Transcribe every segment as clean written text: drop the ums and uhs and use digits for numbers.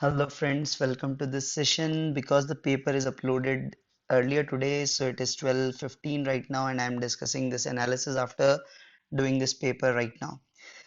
Hello friends, welcome to this session. Because the paper is uploaded earlier today, so it is 12:15 right now, and I'm discussing this analysis after doing this paper right now.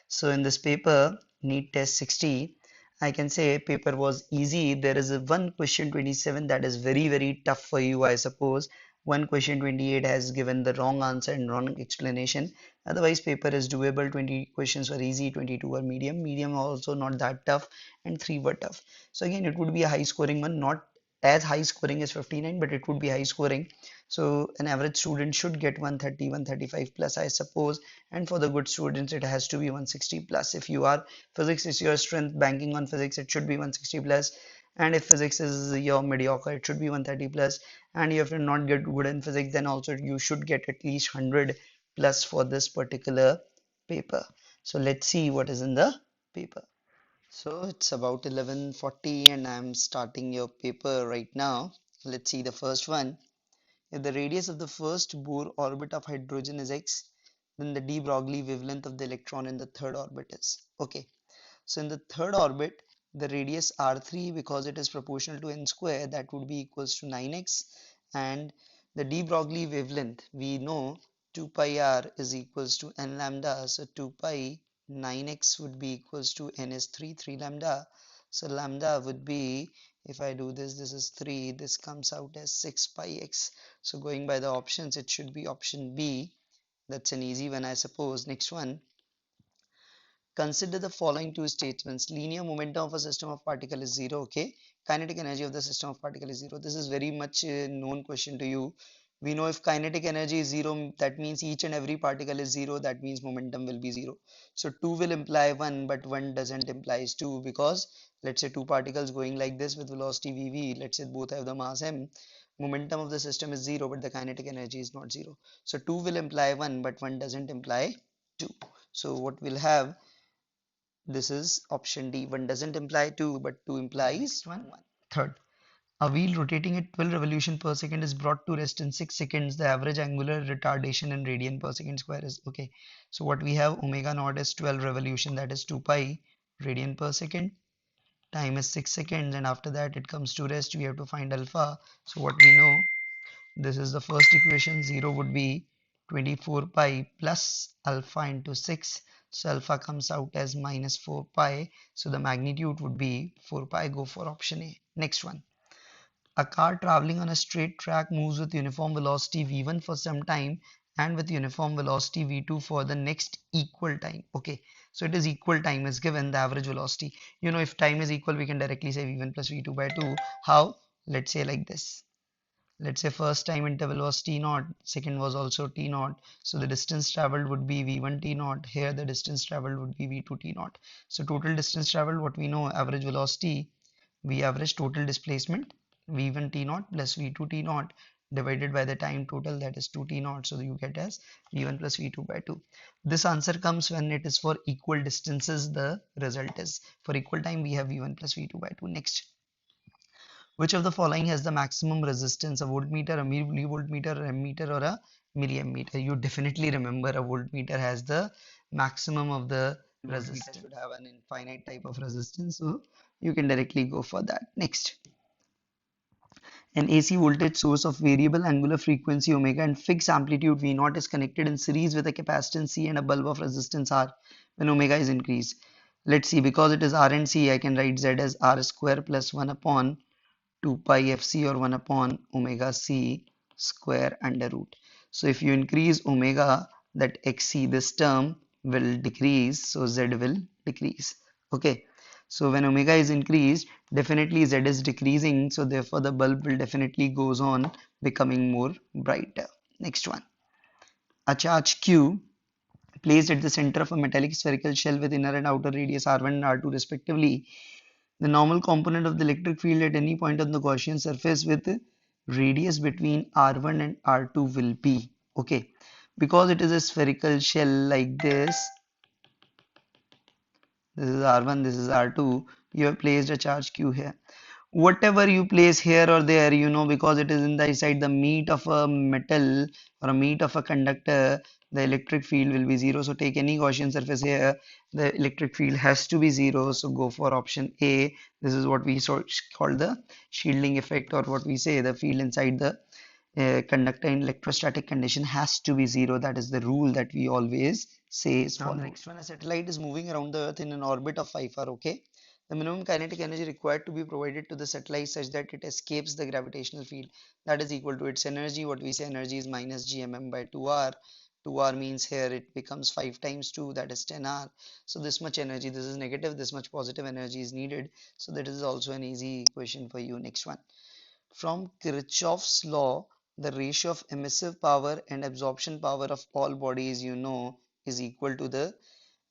So in this paper, NEET test 60, I can say paper was easy. There is a one question 27 that is very tough for you, I suppose. One question 28 has given the wrong answer and wrong explanation. Otherwise, paper is doable. 20 questions were easy, 22 were medium. Medium also not that tough, and 3 were tough. So again, it would be a high scoring one, not as high scoring as 59, but it would be high scoring. So an average student should get 130, 135 plus, I suppose, and for the good students it has to be 160 plus. If you are physics is your strength, banking on physics, it should be 160 plus, and if physics is your mediocre, it should be 130 plus, and if you're not get good in physics, then also you should get at least 100 plus for this particular paper. So let's see what is in the paper. So it's about 11:40 and I'm starting your paper right now. Let's see the first one. If the radius of the first Bohr orbit of hydrogen is x, then the de Broglie wavelength of the electron in the third orbit is. Okay, so in the third orbit, the radius r3, because it is proportional to n square, that would be equals to 9x, and the de Broglie wavelength, we know 2 pi r is equals to n lambda, so 2 pi 9x would be equals to n is 3 lambda, so lambda would be, if I do this, this is 3, this comes out as 6 pi x. So going by the options, it should be option B. That's an easy one, I suppose. Next one. Consider the following two statements. Linear momentum of a system of particle is zero. Okay. Kinetic energy of the system of particle is zero. This is very much a known question to you. We know if kinetic energy is zero, that means each and every particle is zero. That means momentum will be zero. So 2 will imply 1, but 1 doesn't imply 2, because let's say two particles going like this with velocity vv. Let's say both have the mass m. Momentum of the system is zero, but the kinetic energy is not zero. So 2 will imply 1, but 1 doesn't imply 2. So what we'll have, this is option D. 1 doesn't imply 2, but 2 implies 1. Third, a wheel rotating at 12 revolutions per second is brought to rest in 6 seconds. The average angular retardation in radian per second square is okay. So what we have, omega naught is 12 revolution, that is 2 pi radian per second. Time is 6 seconds, and after that it comes to rest. We have to find alpha. So what we know, this is the first equation. 0 would be 24 pi plus alpha into 6. So alpha comes out as minus 4 pi. So the magnitude would be 4 pi. Go for option A. Next one. A car traveling on a straight track moves with uniform velocity v1 for some time and with uniform velocity v2 for the next equal time. Okay, so it is equal time is given, the average velocity. You know, if time is equal, we can directly say v1 plus v2 by 2. How? Let's say like this. Let's say first time interval was t naught, second was also t naught. So the distance traveled would be v1 t naught. Here the distance traveled would be v2 t naught. So total distance traveled, what we know, average velocity, v average total displacement, v1 t naught plus v2 t naught divided by the time total, that is 2 t naught. So you get as v1 plus v2 by 2. This answer comes when it is for equal distances. The result is for equal time we have v1 plus v2 by 2. Next. Which of the following has the maximum resistance? A voltmeter, a millivoltmeter, a ammeter, or a milliammeter? You definitely remember a voltmeter has the maximum of the resistance. Should have an infinite type of resistance, so you can directly go for that. Next. An AC voltage source of variable angular frequency omega and fixed amplitude V naught is connected in series with a capacitance C and a bulb of resistance R when omega is increased. Let's see, because it is R and C, I can write Z as R square plus 1 upon 2 pi fc, or 1 upon omega c square under root. So if you increase omega, that xc, this term will decrease, so z will decrease. Okay, so when omega is increased, definitely z is decreasing, so therefore the bulb will definitely goes on becoming more brighter. Next one. A charge q placed at the center of a metallic spherical shell with inner and outer radius r1 and r2 respectively. The normal component of the electric field at any point on the Gaussian surface with radius between r1 and r2 will be, okay, because it is a spherical shell like this is r1, this is r2, you have placed a charge q here. Whatever you place here or there, you know, because it is inside the meat of a metal or a meat of a conductor, the electric field will be 0. So take any Gaussian surface here, the electric field has to be 0. So go for option A. This is what we call the shielding effect, or what we say the field inside the conductor in electrostatic condition has to be 0. That is the rule that we always say is followed. Now the next one, a satellite is moving around the Earth in an orbit of 5 hours. Okay. The minimum kinetic energy required to be provided to the satellite such that it escapes the gravitational field, that is equal to its energy. What we say energy is minus gmm by 2r. 2r means here it becomes 5 times 2, that is 10r. So this much energy, this is negative, this much positive energy is needed. So that is also an easy equation for you. Next one. From Kirchoff's law, the ratio of emissive power and absorption power of all bodies, is equal to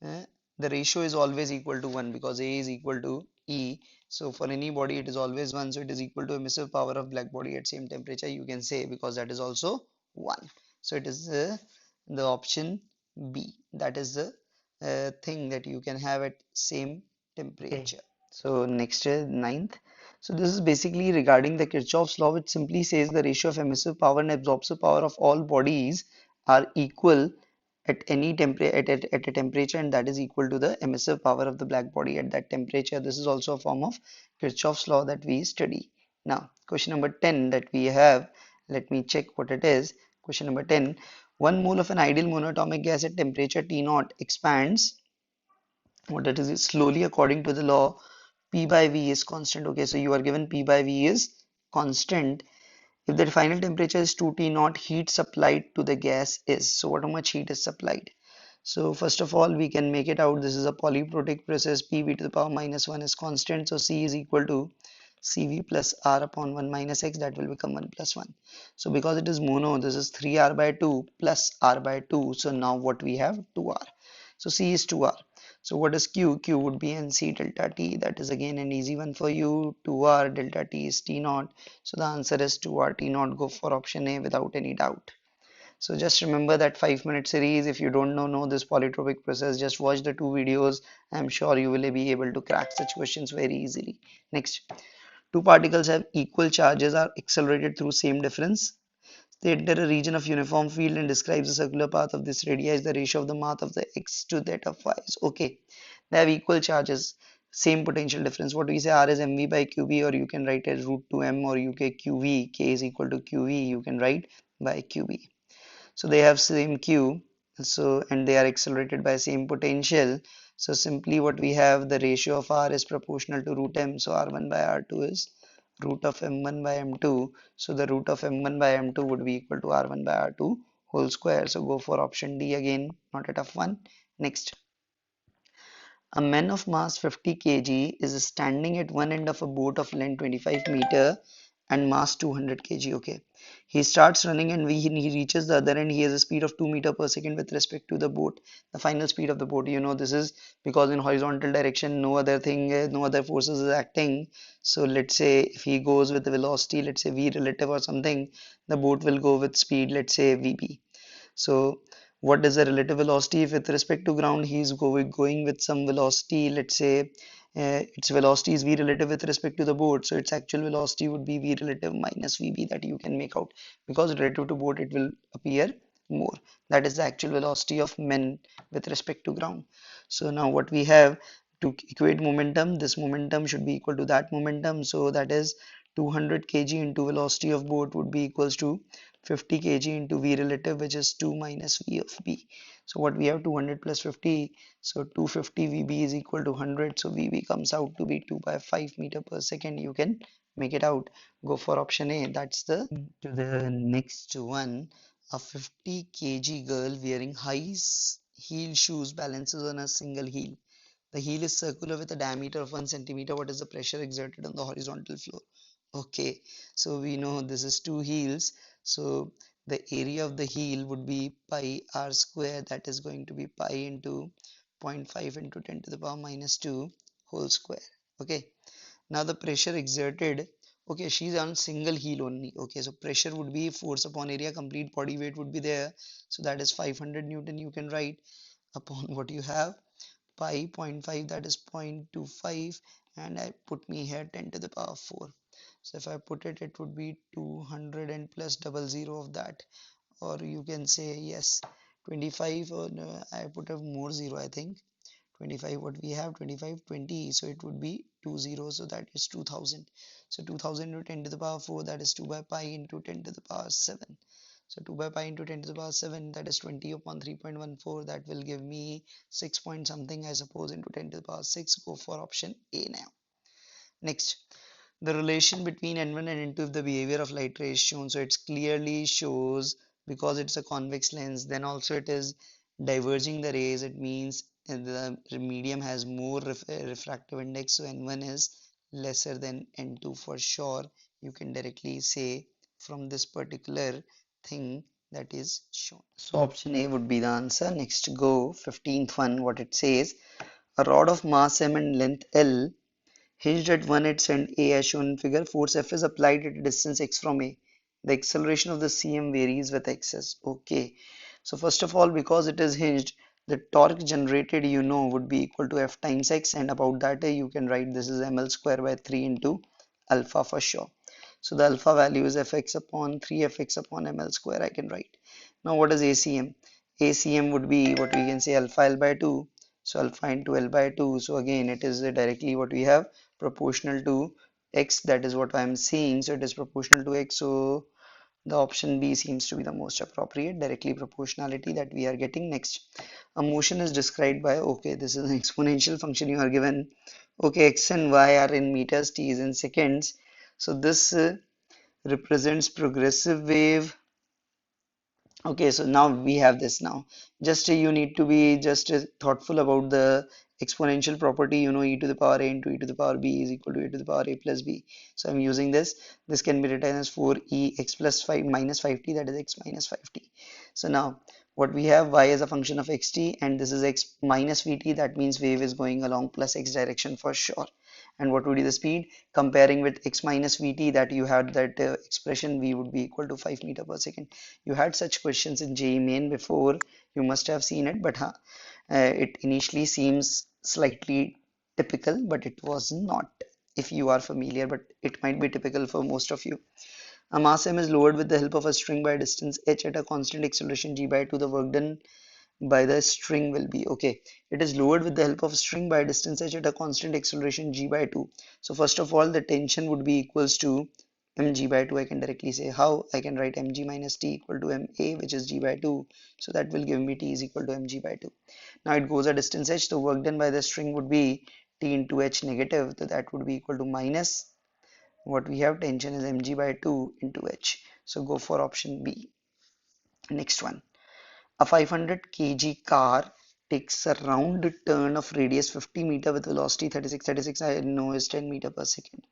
uh, the ratio is always equal to 1 because A is equal to E. So for any body it is always 1, so it is equal to emissive power of black body at same temperature, you can say, because that is also 1. So it is the option B. That is the thing that you can have at same temperature. So next is ninth. So this is basically regarding the Kirchhoff's law, which simply says the ratio of emissive power and absorptive power of all bodies are equal at any temperature at a temperature, and that is equal to the emissive power of the black body at that temperature. This is also a form of Kirchhoff's law that we study. Now question number 10 that we have, let me check what it is. Question number 10. 1 mole of an ideal monatomic gas at temperature T0 expands, what it is slowly according to the law P by V is constant. Okay, so you are given P by V is constant if the final temperature is 2T naught, heat supplied to the gas is. So what, how much heat is supplied? So first of all, we can make it out. This is a polyprotic process. PV to the power minus 1 is constant. So C is equal to CV plus R upon 1 minus X. That will become 1 plus 1. So because it is mono, this is 3R by 2 plus R by 2. So now what we have? 2R. So C is 2R. So what is Q? Q would be NC delta T. That is again an easy one for you. 2R delta T is T naught. So the answer is 2R T naught. Go for option A without any doubt. So just remember that 5-minute series. If you don't know this polytropic process, just watch the 2 videos. I'm sure you will be able to crack such questions very easily. Next, two particles have equal charges are accelerated through same difference. They enter a region of uniform field and describes the circular path of this radii as the ratio of the mass of the x to that of y. Okay, they have equal charges, same potential difference. What we say R is mv by qb, or you can write as root 2m, or you get qv, k is equal to qv, you can write by qb. So they have same q, so and they are accelerated by same potential. So simply what we have, the ratio of r is proportional to root m, so r1 by r2 is root of m1 by m2. So the root of m1 by m2 would be equal to r1 by r2 whole square. So go for option D again, not a tough one. Next, a man of mass 50 kg is standing at one end of a boat of length 25 meter and mass 200 kg. Okay, he starts running, and when he reaches the other end, he has a speed of 2 meter per second with respect to the boat. The final speed of the boat, this is because in horizontal direction no other thing, no other forces is acting. So let's say if he goes with the velocity, let's say v relative or something, the boat will go with speed, let's say vb. So what is the relative velocity? If with respect to ground he is going with some velocity, let's say its velocity is v relative with respect to the boat, so its actual velocity would be v relative minus vb, that you can make out, because relative to boat it will appear more. That is the actual velocity of men with respect to ground. So now what we have, to equate momentum, this momentum should be equal to that momentum, so that is 200 kg into velocity of boat would be equals to 50 kg into v relative, which is 2 minus v of b. So what we have, 200 plus 50, so 250 vb is equal to 100, so vb comes out to be 2 by 5 meter per second. You can make it out. Go for option A. That's the to the next one. A 50 kg girl wearing high heel shoes balances on a single heel. The heel is circular with a diameter of 1 centimeter. What is the pressure exerted on the horizontal floor? Okay, so we know this is two heels. So the area of the heel would be pi r square. That is going to be pi into 0.5 into 10 to the power minus 2 whole square. Okay, now the pressure exerted. Okay, she's on single heel only. Okay, so pressure would be force upon area, complete body weight would be there. So that is 500 Newton. You can write upon what you have, pi 0.5, that is 0.25, and I put me here 10 to the power 4. So if I put it, it would be 200 and plus double zero of that, or you can say yes, 25, or no, I put a more zero, I think. 25, what we have, 25, 20, so it would be 2 zeros, so that is 2000. So 2000 into 10 to the power 4, that is 2 by pi into 10 to the power 7. So 2 by pi into 10 to the power 7, that is 20 upon 3.14, that will give me 6 point something, I suppose, into 10 to the power 6. Go for option A now. Next, the relation between N1 and N2 if the behavior of light ray is shown. So it clearly shows, because it's a convex lens, then also it is diverging the rays. It means the medium has more refractive index, so N1 is lesser than N2 for sure. You can directly say from this particular thing that is shown. So option A would be the answer. Next, go 15th one. What it says: a rod of mass m and length L hinged at one edge and A as shown in figure. Force F is applied at a distance x from A. The acceleration of the CM varies with x's. Okay. So first of all, because it is hinged, the torque generated, would be equal to F times x, and about that you can write this is ml square by 3 into alpha for sure. So the alpha value is fx upon 3 fx upon ml square, I can write. Now what is ACM? ACM would be what we can say alpha L by 2. So alpha into L by 2. So again, it is directly what we have, proportional to x. That is what I am seeing. So it is proportional to x. So the option B seems to be the most appropriate, directly proportionality that we are getting. Next, a motion is described by, okay, this is an exponential function you are given. Okay, x and y are in meters, t is in seconds. So this represents progressive wave. Okay, so now we have this now. Just you need to be just thoughtful about the exponential property, e to the power a into e to the power b is equal to e to the power a plus b. So I'm using this. This can be written as 4e x plus 5 minus 5t, that is x minus 5t. So now what we have, y is a function of xt, and this is x minus vt. That means wave is going along plus x direction for sure. And what would be the speed? Comparing with x minus vt, that you had that expression, v would be equal to 5 meter per second. You had such questions in JEE Main before, you must have seen it, but it initially seems slightly typical, but it was not, if you are familiar, but it might be typical for most of you. A mass m is lowered with the help of a string by a distance h at a constant acceleration g by 2. The work done by the string will be, okay, it is lowered with the help of string by a distance h at a constant acceleration g by 2. So first of all, the tension would be equals to mg by 2. I can directly say how. I can write mg minus t equal to ma, which is g by 2. So that will give me t is equal to mg by 2. Now it goes a distance h, the work done by the string would be t into h negative, so that would be equal to minus what we have, tension is mg by 2 into h. So go for option B. Next one, a 500 kg car takes a round turn of radius 50 meter with velocity 36 I know is 10 meter per second.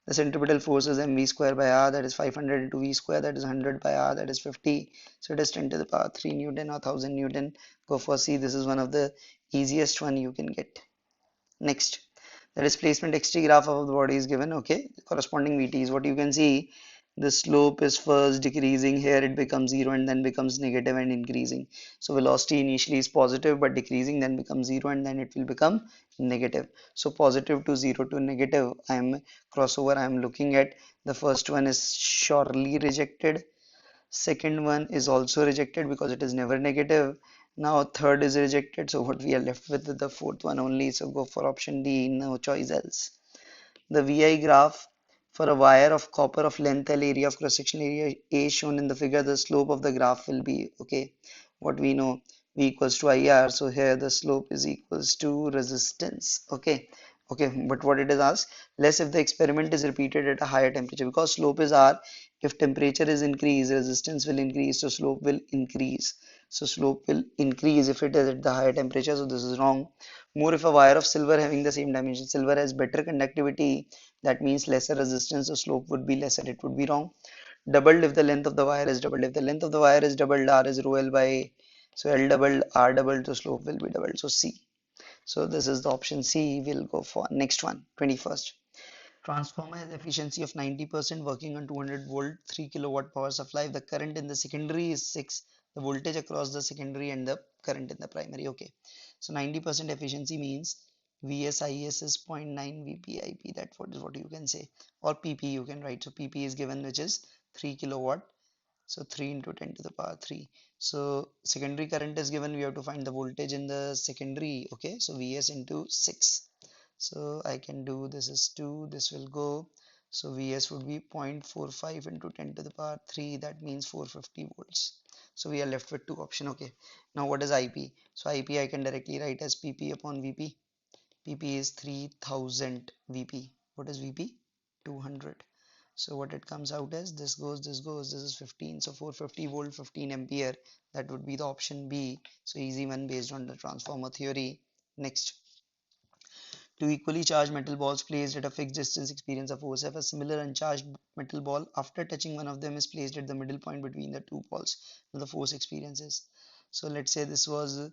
The centripetal force is mv square by r, that is 500 into v square, that is 100 by r, that is 50. So it is 10 to the power 3 Newton or 1000 Newton. Go for C. This is one of the easiest one you can get. Next, the displacement xt graph of the body is given. Okay, corresponding vt is what you can see. The slope is first decreasing, here it becomes 0 and then becomes negative and increasing. So velocity initially is positive but decreasing, then becomes 0 and then it will become negative. So positive to 0 to negative, I am crossover I am looking at. The first one is surely rejected. Second one is also rejected because it is never negative. Now third is rejected, so what we are left with is the fourth one only. So go for option D, no choice else. The VI graph for a wire of copper of length L, area of cross section area A shown in the figure, the slope of the graph will be, okay, what we know, V equals to IR. So here the slope is equals to resistance. Okay, but what it is asked, less if the experiment is repeated at a higher temperature, because slope is R. If temperature is increased, resistance will increase, so slope will increase. So slope will increase if it is at the higher temperature, so this is wrong. More if a wire of silver having the same dimension, silver has better conductivity, that means lesser resistance, so slope would be lesser, it would be wrong. Doubled if the length of the wire is doubled. If the length of the wire is doubled, R is rho L by, so L doubled, R doubled, so slope will be doubled, so C. So this is the option C we'll go for. Next one, 21st. Transformer has efficiency of 90% working on 200 volt, 3 kilowatt power supply. The current in the secondary is 6. The voltage across the secondary and the current in the primary. Okay. So 90% efficiency means VSIS is 0.9 VPIP. That what is what you can say. Or PP you can write. So PP is given, which is 3 kilowatt. So 3 into 10 to the power 3. So secondary current is given. We have to find the voltage in the secondary. Okay, so Vs into 6. So I can do, this is 2, this will go. So Vs would be 0.45 into 10 to the power 3. That means 450 volts. So we are left with two options. Okay, now what is IP? So IP I can directly write as PP upon VP. PP is 3000 VP. What is VP? 200. So what it comes out as, this goes, this goes, this is 15. So 450 volt, 15 ampere. That would be the option B. So easy one based on the transformer theory. Next. Two equally charged metal balls placed at a fixed distance experience a force F. A similar uncharged metal ball, after touching one of them, is placed at the middle point between the two balls. Now the force experiences. So let's say this was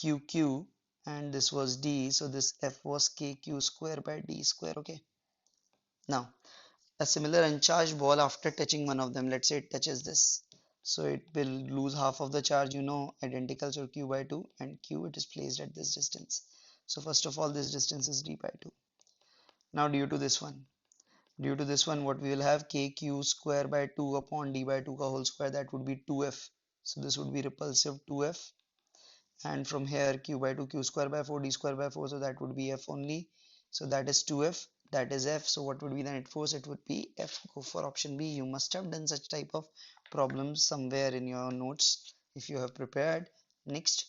QQ and this was D. So this F was KQ square by D square. Okay. Now a similar uncharged ball, after touching one of them, let's say it touches this, so it will lose half of the charge, identical, so Q by 2, and Q, it is placed at this distance. So first of all, this distance is D by 2. Now due to this one, what we will have, KQ square by 2 upon D by 2 ka whole square, that would be 2F. So this would be repulsive 2F, and from here Q by 2, Q square by 4, D square by 4, so that would be F only. So that is 2F, that is F. So what would be the net force? It would be F. Go for option B. You must have done such type of problems somewhere in your notes if you have prepared. Next,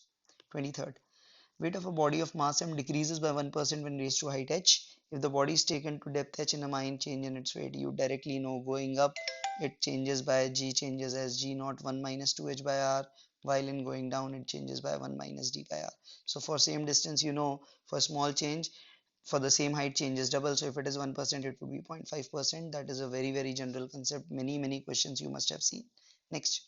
23rd. Weight of a body of mass m decreases by 1% when raised to height h. If the body is taken to depth h in a mine, change in its weight. You directly know, going up it changes by g, changes as g naught 1 minus 2h by r, while in going down it changes by 1 minus d by r. So for same distance, for small change, for the same height, changes double. So if it is 1%, it would be 0.5%. That is a very general concept. Many questions you must have seen. Next,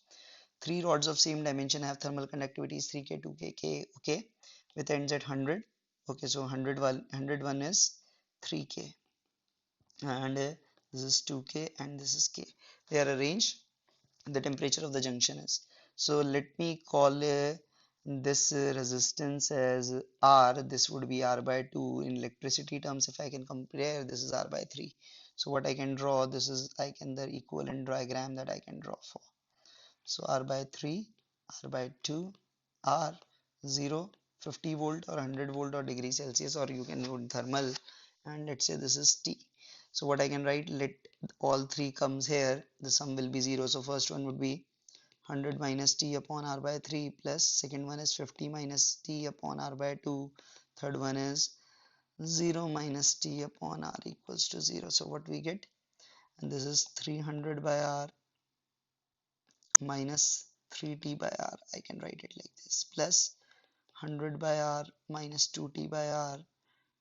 three rods of same dimension have thermal conductivities 3K, 2K, K, okay, with ends at 100. Okay, so 101 is 3K, and this is 2K, and this is K. They are arranged. The temperature of the junction is. So let me call this resistance as R. This would be R by 2 in electricity terms. If I can compare, this is R by 3. So what I can draw, this is the equivalent diagram that I can draw for. So R by 3, R by 2, R 0, 50 volt or 100 volt or degree Celsius, or you can note thermal, and let's say this is T. So what I can write, let all three comes here, the sum will be 0. So first one would be 100 minus T upon R by 3, plus second one is 50 minus T upon R by 2, third one is 0 minus T upon R equals to 0. So what we get, and this is 300 by R minus 3T by R, I can write it like this, plus 100 by R minus 2T by R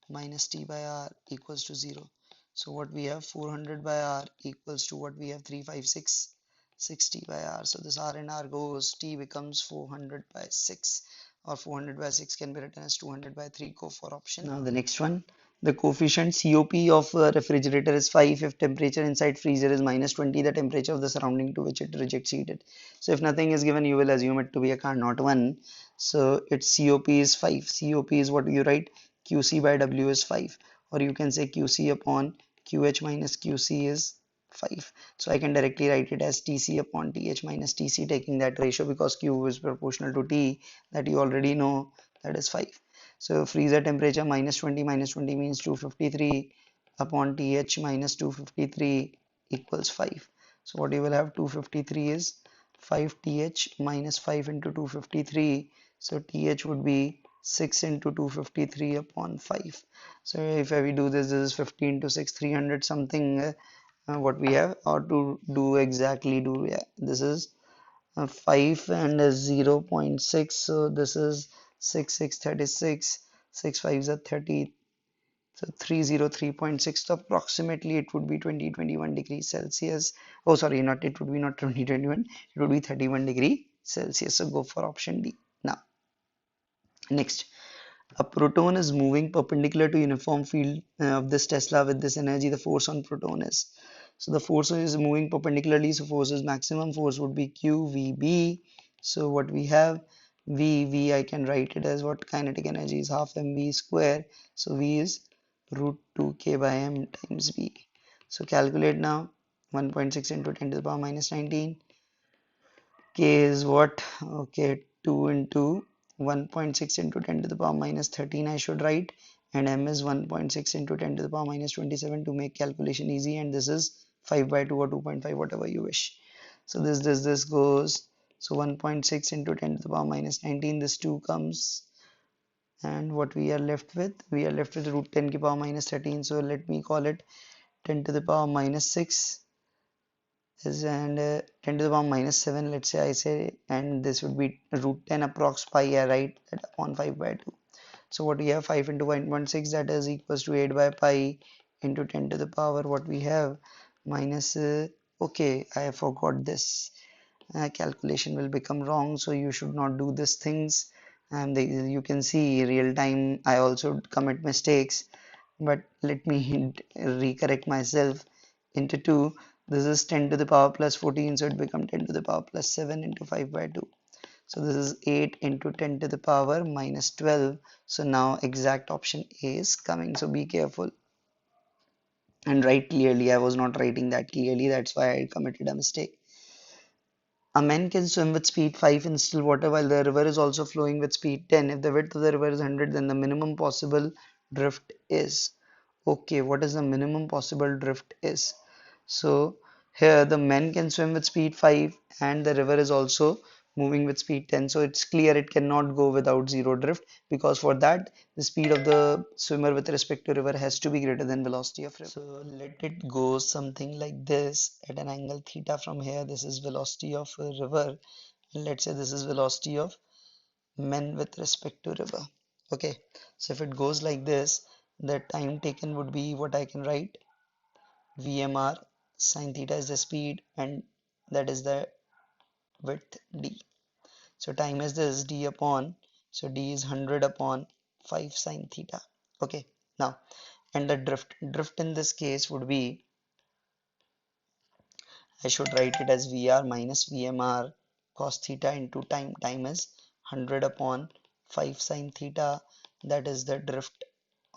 minus T by R equals to 0. So what we have, 400 by R equals to what we have, 356, 60 by R. So this R and R goes, T becomes 400 by 6, or 400 by 6 can be written as 200 by 3. Go for option. Now the next one, the coefficient COP of a refrigerator is 5 if temperature inside freezer is minus 20, the temperature of the surrounding to which it rejects heat. So if nothing is given, you will assume it to be a Carnot 1. So its COP is 5. COP is what you write, QC by W is 5, or you can say QC upon QH minus QC is 5. So I can directly write it as TC upon TH minus TC, taking that ratio because Q is proportional to T, that you already know, that is 5. So freezer temperature minus 20 means 253 upon TH minus 253 equals 5. So what you will have, 253 is 5 TH minus 5 into 253. So TH would be 6 into 253 upon 5. So if we do this, this is 15 to 6, 300 something, what we have, or to do exactly, yeah, this is 5 and 0 0.6, so this is 6 6 36, 6 5s are 30, so 303.6, so approximately it would be 2021 degrees Celsius. Oh sorry, not, it would be not 2021, it would be 31 degree Celsius. So go for option D. Now next, a proton is moving perpendicular to uniform field of this Tesla with this energy. The force on proton is, so the force is moving perpendicularly, so force is maximum force would be Q VB. So what we have, V I can write it as what, kinetic energy is half mv square, so V is root 2k by m times V. So calculate now, 1.6 into 10 to the power minus 19, K is what? Okay, 2 into 1.6 into 10 to the power minus 13 I should write, and M is 1.6 into 10 to the power minus 27 to make calculation easy, and this is 5 by 2 or 2.5, whatever you wish. So this goes, so 1.6 into 10 to the power minus 19, this 2 comes, and what we are left with? We are left with root 10 to the power minus 13, so let me call it 10 to the power minus 6 is, and 10 to the power minus 7, let's say I say, and this would be root 10 approx pi, yeah, right, that upon 5 by 2. So what we have, 5 into 1.6, that is equals to 8 by pi into 10 to the power, what we have, minus, okay, I forgot this, calculation will become wrong, so you should not do these things, and you can see real time I also commit mistakes, but let me recorrect myself into 2. This is 10 to the power plus 14, so it becomes 10 to the power plus 7 into 5 by 2. So this is 8 into 10 to the power minus 12. So now exact option A is coming. So be careful and write clearly. I was not writing that clearly. That's why I committed a mistake. A man can swim with speed 5 in still water while the river is also flowing with speed 10. If the width of the river is 100, then the minimum possible drift is. Okay, what is the minimum possible drift is? So here the man can swim with speed 5 and the river is also moving with speed 10. So it's clear it cannot go without zero drift, because for that the speed of the swimmer with respect to river has to be greater than velocity of river. So let it go something like this at an angle theta from here. This is velocity of a river, and let's say this is velocity of men with respect to river. Okay, so if it goes like this, the time taken would be what I can write, VMR sine theta is the speed and that is the width d. So time is this d upon, so d is 100 upon 5 sine theta. Okay, now, and the drift in this case would be, I should write it as VR minus VMR cos theta into time. Time is 100 upon 5 sine theta, that is the drift,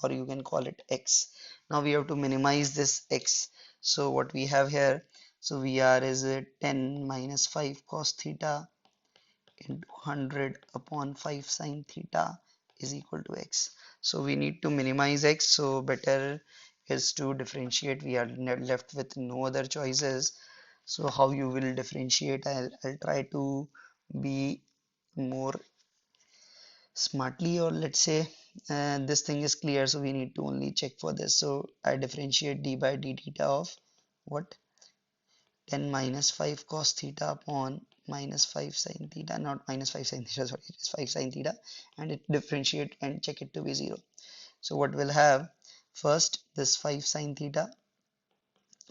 or you can call it x. Now we have to minimize this x. So what we have here, so VR is 10 minus 5 cos theta into 100 upon 5 sine theta is equal to x. So we need to minimize x, so better is to differentiate. We are left with no other choices. So how you will differentiate, I'll try to be more smartly, or let's say this thing is clear, so we need to only check for this. So I differentiate d by d theta of what, 10 minus 5 cos theta upon minus 5 sin theta, not minus 5 sin theta, sorry, it is 5 sin theta, and it differentiate and check it to be 0. So what we'll have, first this 5 sin theta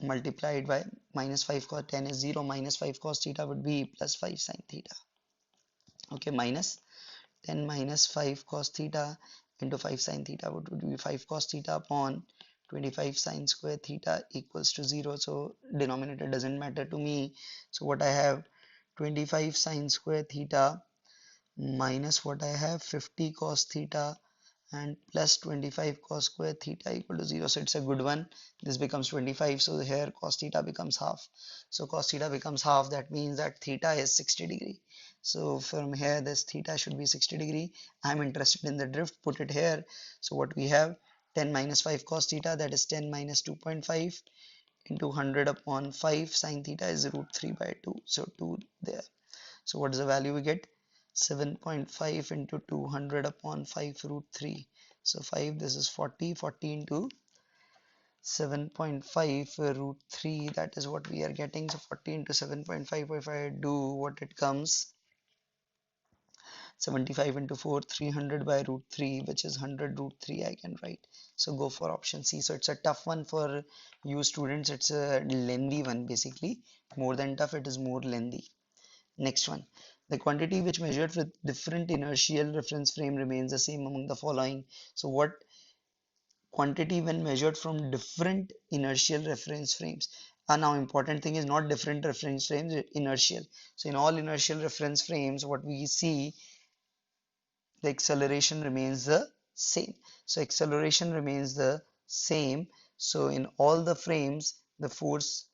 multiplied by minus 5 cos 10 is 0, minus 5 cos theta would be plus 5 sin theta. Okay, minus 10 minus 5 cos theta into 5 sin theta would be 5 cos theta upon 25 sin square theta equals to 0. So denominator doesn't matter to me. So what I have, 25 sin square theta minus what I have, 50 cos theta, and plus 25 cos square theta equal to 0. So it's a good one. This becomes 25. So here cos theta becomes half. So cos theta becomes half. That means that theta is 60 degree. So from here this theta should be 60 degree. I'm interested in the drift. Put it here. So what we have, 10 minus 5 cos theta, that is 10 minus 2.5 into 100 upon 5 sin theta is root 3 by 2. So 2 there. So what is the value we get? 7.5 into 200 upon 5 root 3. So 5, this is 40. 40 into 7.5 root 3, that is what we are getting. So 40 into 7.5, if I do what it comes, 75 into 4, 300 by root 3, which is 100 root 3 I can write. So go for option C. So it's a tough one for you students. It's a lengthy one basically. More than tough, it is more lengthy. Next one, the quantity which measured with different inertial reference frame remains the same among the following. So what quantity when measured from different inertial reference frames? Now important thing is not different reference frames, inertial. So in all inertial reference frames, what we see, the acceleration remains the same. So acceleration remains the same. So in all the frames, the force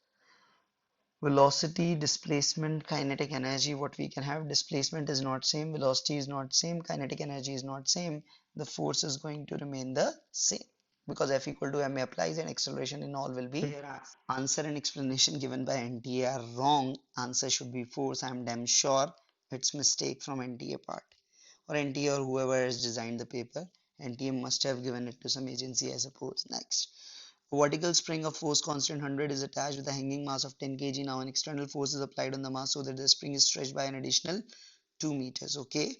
Velocity, displacement, kinetic energy, what we can have, displacement is not same, velocity is not same, kinetic energy is not same, the force is going to remain the same because F equal to ma applies and acceleration in all will be. Answer and explanation given by NTA are wrong. Answer should be force. I'm damn sure it's mistake from NTA part or NTA or whoever has designed the paper. NTA must have given it to some agency, I suppose. Next. A vertical spring of force constant 100 is attached with a hanging mass of 10 kg. Now an external force is applied on the mass so that the spring is stretched by an additional 2 meters. Okay,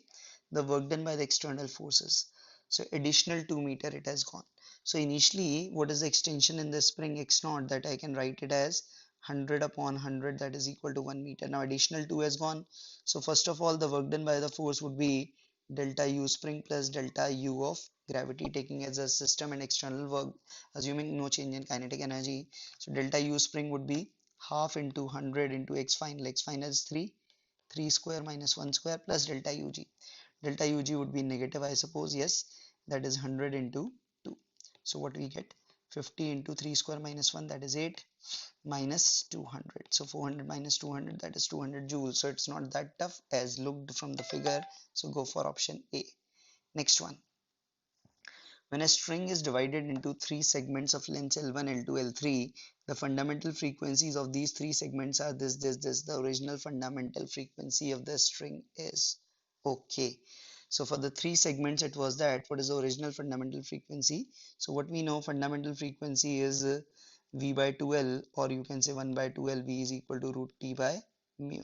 the work done by the external forces. So additional 2 meter it has gone. So initially, what is the extension in the spring x naught, that I can write it as 100 upon 100, that is equal to 1 meter. Now additional 2 has gone. So first of all, the work done by the force would be delta u spring plus delta u of gravity, taking as a system and external work, assuming no change in kinetic energy. So delta u spring would be half into 100 into x final. X final is 3 square minus 1 square plus delta ug. Delta ug would be negative, I suppose. Yes, that is 100 into 2. So what we get, 50 into 3 square minus 1, that is 8, minus 200. So 400 minus 200, that is 200 joules. So it's not that tough as looked from the figure. So go for option A. Next one. When a string is divided into three segments of length L1, L2, L3, the fundamental frequencies of these three segments are this, this, this. The original fundamental frequency of the string is okay. So for the three segments, it was that. What is the original fundamental frequency? So what we know, fundamental frequency is V by 2L, or you can say 1 by 2L. V is equal to root T by mu.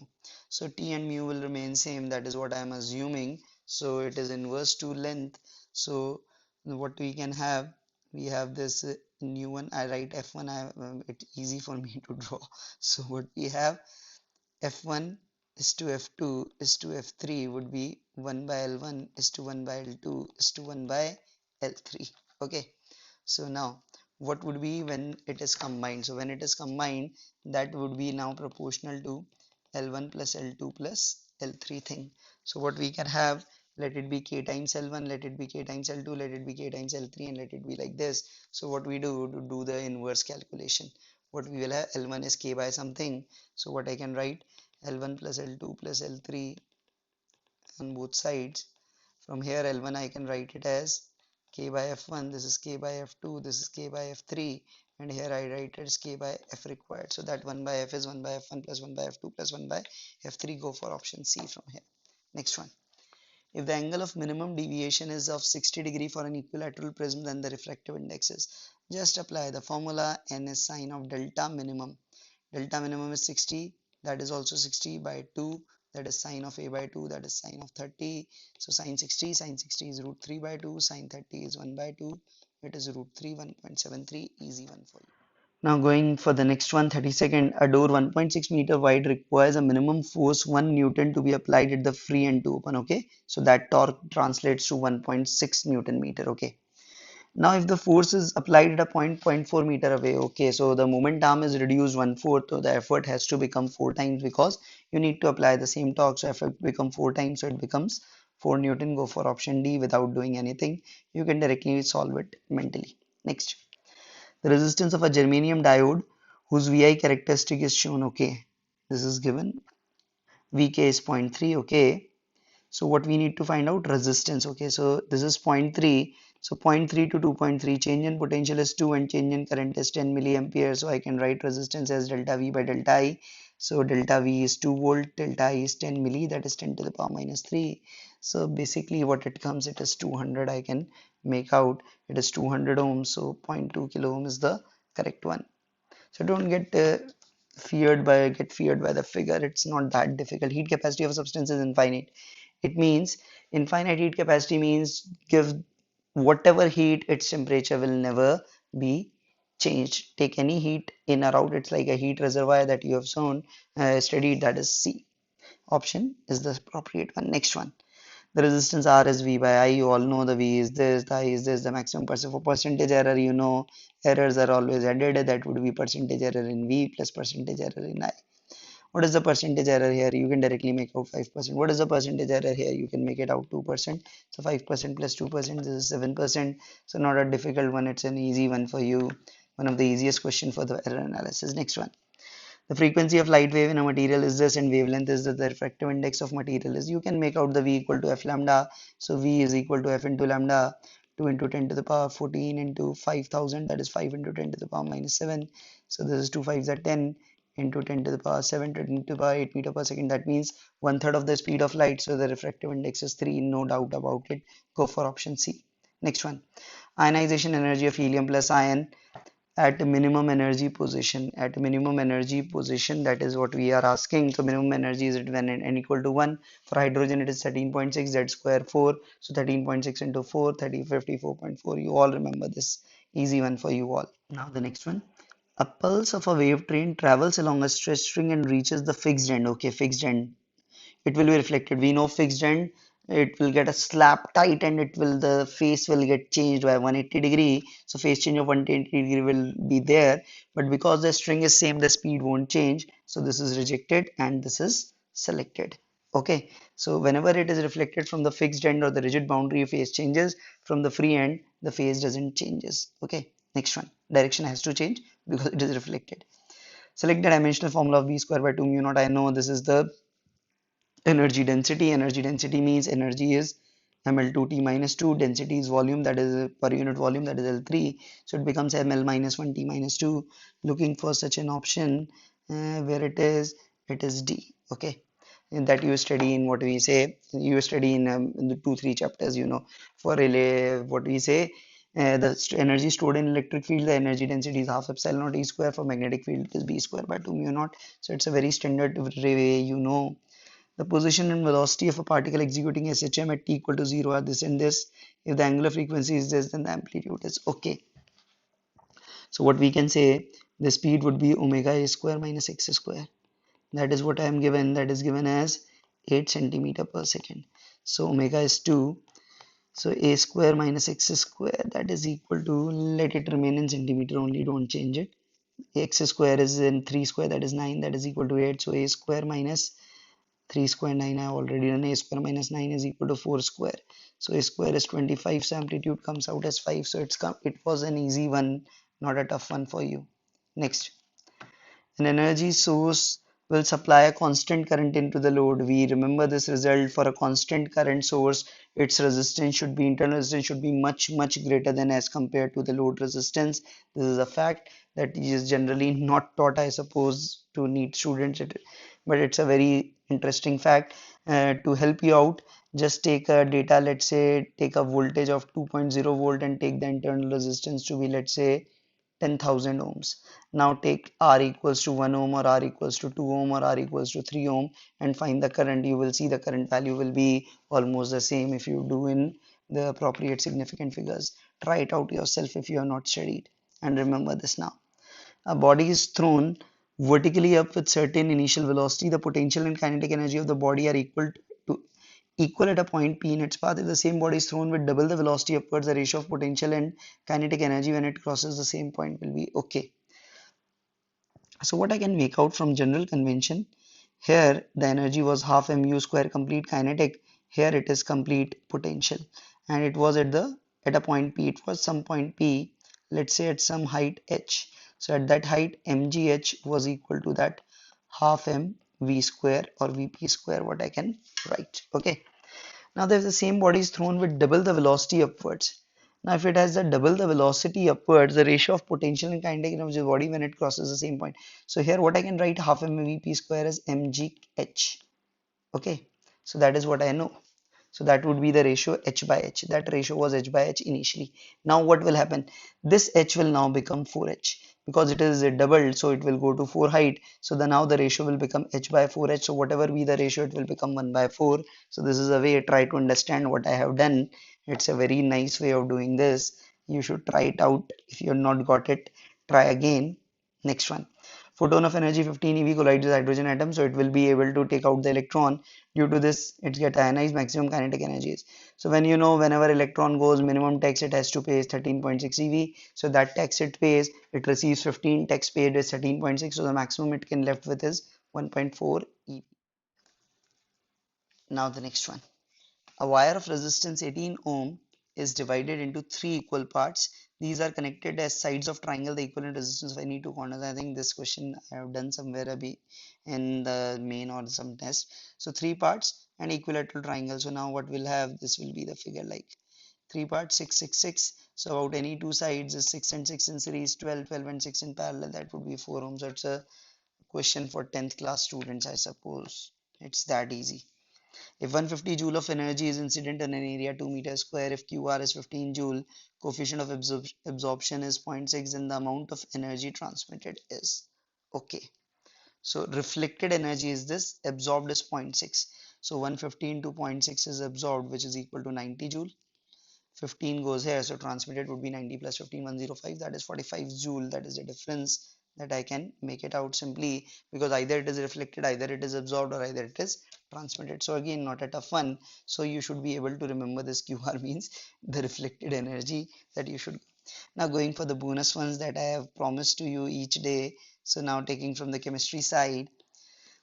So T and mu will remain same. That is what I am assuming. So it is inverse to length. So what we can have, we have this new one. I write f1, it's easy for me to draw. So what we have, f1 is to f2 is to f3 would be 1 by l1 is to 1 by l2 is to 1 by l3. Okay, so now what would be when it is combined? So when it is combined, that would be now proportional to L1 plus L2 plus L3 thing. So what we can have, let it be K times L1, let it be K times L2, let it be K times L3, and let it be like this. So what we do to do the inverse calculation, what we will have, L1 is K by something. So what I can write, L1 plus L2 plus L3 on both sides. From here L1 I can write it as K by F1, this is K by F2, this is K by F3, and here I write it as K by F required. So that 1 by F is 1 by F1 plus 1 by F2 plus 1 by F3. Go for option C from here. Next one. If the angle of minimum deviation is of 60 degree for an equilateral prism, then the refractive index is. Just apply the formula. N is sine of delta minimum. Delta minimum is 60, that is also 60 by 2, that is sine of a by 2, that is sine of 30. So sine 60 is root 3 by 2, sine 30 is 1 by 2, it is root 3, 1.73, easy one for you. Now going for the next one, 32nd. A door 1.6 meter wide requires a minimum force 1 Newton to be applied at the free end to open. Okay, so that torque translates to 1.6 Newton meter. Okay, now if the force is applied at a point 0.4 meter away, okay, so the moment arm is reduced 1/4, so the effort has to become 4 times because you need to apply the same torque. So effort become 4 times, so it becomes 4 Newton. Go for option D without doing anything. You can directly solve it mentally. Next, the resistance of a germanium diode whose VI characteristic is shown. Okay, this is given. VK is 0.3. Okay, so what we need to find out, resistance. Okay, so this is 0.3. So 0.3 to 2.3, change in potential is 2 and change in current is 10 milliampere. So I can write resistance as delta V by delta I. So delta V is 2 volt, delta I is 10 milli, that is 10 to the power minus 3. So basically what it comes, it is 200. I can make out it is 200 ohms. So 0.2 kilo ohm is the correct one. So don't get feared by the figure. It's not that difficult. Heat capacity of a substance is infinite. It means infinite heat capacity means give whatever heat, its temperature will never be changed. Take any heat in or out, it's like a heat reservoir that you have shown studied, that is C. Option is the appropriate one. Next one. The resistance R is V by I. You all know the V is this, the I is this, the maximum percent. For percentage error, you know errors are always added. That would be percentage error in V plus percentage error in I. What is the percentage error here? You can directly make out 5%. What is the percentage error here? You can make it out 2%. So 5% plus 2%, this is 7%. So not a difficult one. It's an easy one for you. One of the easiest question for the error analysis. Next one. The frequency of light wave in a material is this, and wavelength is the refractive index of material is. You can make out the V equal to F lambda. So V is equal to F into lambda, 2 into 10 to the power 14 into 5000, that is 5 into 10 to the power minus 7. So this is 2 5s are 10 into 10 to the power 7 to 10 to the power 8 meter per second. That means 1/3 of the speed of light. So the refractive index is 3, no doubt about it. Go for option C. Next one. Ionization energy of helium plus ion at minimum energy position. At minimum energy position, that is what we are asking. So minimum energy is when n equal to 1. For hydrogen it is 13.6, z square 4. So 13.6 into 4, 54.4. You all remember this. Easy one for you all. Now the next one. A pulse of a wave train travels along a stretched string and reaches the fixed end. Okay, fixed end, it will be reflected. We know fixed end, it will get a slap tight and it will, the face will get changed by 180-degree. So phase change of 180-degree will be there, but because the string is same, the speed won't change. So this is rejected and this is selected. Okay, so whenever it is reflected from the fixed end or the rigid boundary, phase changes. From the free end, the phase doesn't changes. Okay, next one, direction has to change because it is reflected. Select the dimensional formula of v square by 2 mu naught. I know this is the energy density. Energy density means energy is ml2t minus 2, density is volume, that is per unit volume, that is L3, so it becomes ml minus 1t minus 2. Looking for such an option where it is D. Okay, and that you study in, what we say, you study in the 2 3 chapters, you know. For relay, what we say, the energy stored in electric field, the energy density is half epsilon naught E square. For magnetic field it is B square by 2 mu naught. So it's a very standard way, you know. The position and velocity of a particle executing SHM at t equal to 0 are this and this. If the angular frequency is this, then the amplitude is okay. So what we can say, the speed would be omega a square minus x square. That is what I am given. That is given as 8 centimeter per second. So omega is 2. So a square minus x square, that is equal to, let it remain in centimeter only, don't change it. X square is in 3 square, that is 9, that is equal to 8. So a square minus 3 square 9, I have already done. A square minus 9 is equal to 4 square. So a square is 25, so amplitude comes out as 5. So it was an easy one, not a tough one for you. Next, an energy source will supply a constant current into the load. We remember this result. For a constant current source, its resistance should be, internal resistance should be much greater than as compared to the load resistance. This is a fact that is generally not taught, I suppose, to NEET students, but it's a very interesting fact. To help you out, just take a data, let's say take a voltage of 2.0 volt and take the internal resistance to be, let's say, 10,000 ohms. Now take R equals to 1 ohm or R equals to 2 ohm or R equals to 3 ohm and find the current. You will see the current value will be almost the same if you do in the appropriate significant figures. Try it out yourself if you have not studied. And remember this now. A body is thrown vertically up with certain initial velocity. The potential and kinetic energy of the body are equal at a point P in its path. If the same body is thrown with double the velocity upwards, the ratio of potential and kinetic energy when it crosses the same point will be okay. So what I can make out from general convention, here the energy was half mu square complete kinetic, here it is complete potential, and it was at a point P, it was some point P, let's say at some height h. So at that height mgh was equal to that half m v square or vp square, what I can write. Okay, now if the same body is thrown with double the velocity upwards, now if it has the double the velocity upwards, the ratio of potential and kinetic energy of the body when it crosses the same point. So here what I can write, half mvp square as mgh. Okay, so that is what I know. So that would be the ratio h by h. That ratio was h by h initially. Now what will happen? This h will now become 4h because it is doubled, so it will go to 4 height. So now the ratio will become h by 4h. So whatever be the ratio, it will become 1 by 4. So this is a way, try to understand what I have done. It's a very nice way of doing this. You should try it out. If you have not got it, try again. Next one. Photon of energy 15 eV collides with hydrogen atom, so it will be able to take out the electron. Due to this, it gets ionized, maximum kinetic energies. So when you know, whenever electron goes, minimum tax it has to pay is 13.6 eV. So that tax it pays, it receives 15, tax paid is 13.6. So the maximum it can left with is 1.4 eV. Now the next one. A wire of resistance 18 ohm is divided into 3 equal parts. These are connected as sides of triangle, the equivalent resistance of any two corners. I think this question I have done somewhere a bit in the main or some test. So three parts and equilateral triangle. So now what we'll have, this will be the figure like three parts, 6, 6, 6. So about any two sides is 6 and 6 in series, 12, 12 and 6 in parallel. That would be 4 ohms. So it's a question for 10th class students, I suppose. It's that easy. If 150 joule of energy is incident in an area 2 meters square, if QR is 15 joule, coefficient of absorption is 0.6, and the amount of energy transmitted is okay. So reflected energy is this, absorbed is zero point 0.6. So 150 into 0.6 is absorbed, which is equal to 90 joule. 15 goes here, so transmitted would be 90 plus 15, 105, that is 45 joule. That is the difference that I can make it out simply, because either it is reflected, either it is absorbed, or either it is transmitted. So again, not a tough one. So you should be able to remember this QR means the reflected energy that you should. Now going for the bonus ones that I have promised to you each day. So now taking from the chemistry side,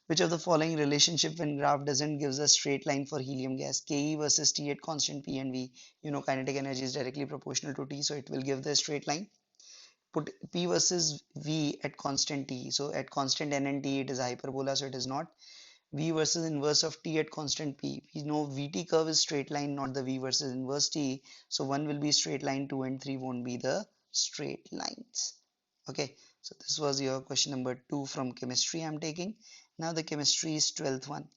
which of the following relationship when graph doesn't gives a straight line for helium gas? Ke versus T at constant P and V. You know kinetic energy is directly proportional to T, so it will give the straight line. Put P versus V at constant T. So at constant N and T it is a hyperbola, so it is not. V versus inverse of T at constant P. We know VT curve is straight line, not the V versus inverse T. So 1 will be straight line, 2 and 3 won't be the straight lines. Okay, so this was your question number 2 from chemistry I'm taking. Now the chemistry is 12th one.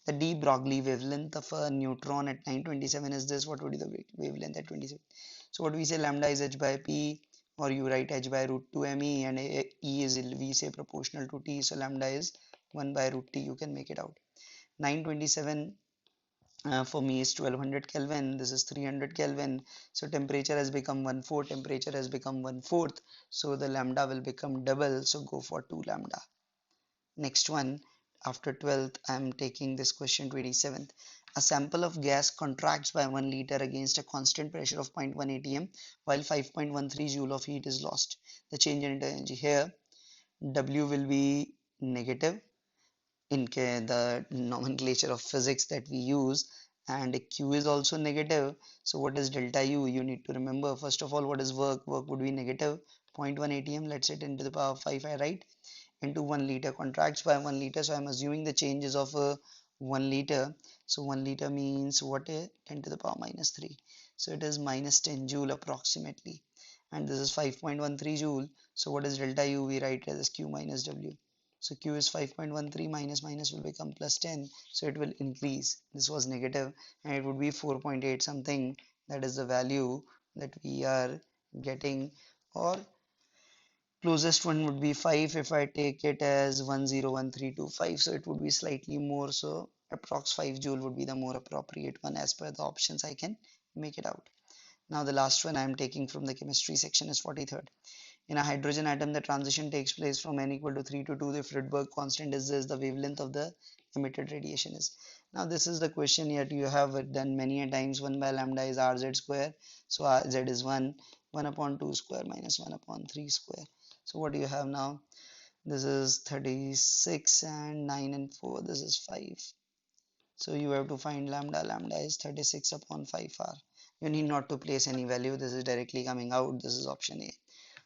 The de Broglie wavelength of a neutron at 927 is this. What would be the wavelength at 27? So what we say, lambda is h by p, or you write h by root 2 me, and e is, we say, proportional to t, so lambda is 1 by root t. You can make it out. 927 for me is 1200 Kelvin. This is 300 Kelvin. So temperature has become 1/4. Temperature has become 1/4. So the lambda will become double. So go for 2 lambda. Next one, after 12th, I am taking this question 27th. A sample of gas contracts by 1 liter against a constant pressure of 0.1 atm, while 5.13 joule of heat is lost. The change in energy here, W will be negative in the nomenclature of physics that we use, and Q is also negative. So what is delta U? You need to remember, first of all, what is work? Work would be negative 0.1 atm. Let's say 10 to the power 5, I write, into 1 liter, contracts by 1 liter. So I'm assuming the changes of 1 liter. So 1 liter means what? 10 to the power minus 3. So it is minus 10 joule approximately. And this is 5.13 joule. So what is delta U? We write it as Q minus W. So Q is 5.13, minus minus will become plus 10. So it will increase. This was negative, and it would be 4.8 something. That is the value that we are getting, or closest one would be 5 if I take it as 101325, so it would be slightly more, so approx 5 joule would be the more appropriate one as per the options I can make it out. Now the last one I am taking from the chemistry section is 43rd. In a hydrogen atom, the transition takes place from n equal to 3 to 2. If Rydberg constant is this, the wavelength of the emitted radiation is. Now this is the question yet you have done many a times. 1 by lambda is rz square. So rz is 1. 1 upon 2 square minus 1 upon 3 square. So what do you have now? This is 36 and 9 and 4. This is 5. So you have to find lambda. Lambda is 36 upon 5r. You need not to place any value. This is directly coming out. This is option A.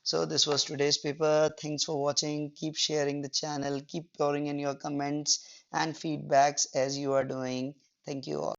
So this was today's paper. Thanks for watching. Keep sharing the channel. Keep pouring in your comments and feedbacks as you are doing. Thank you all.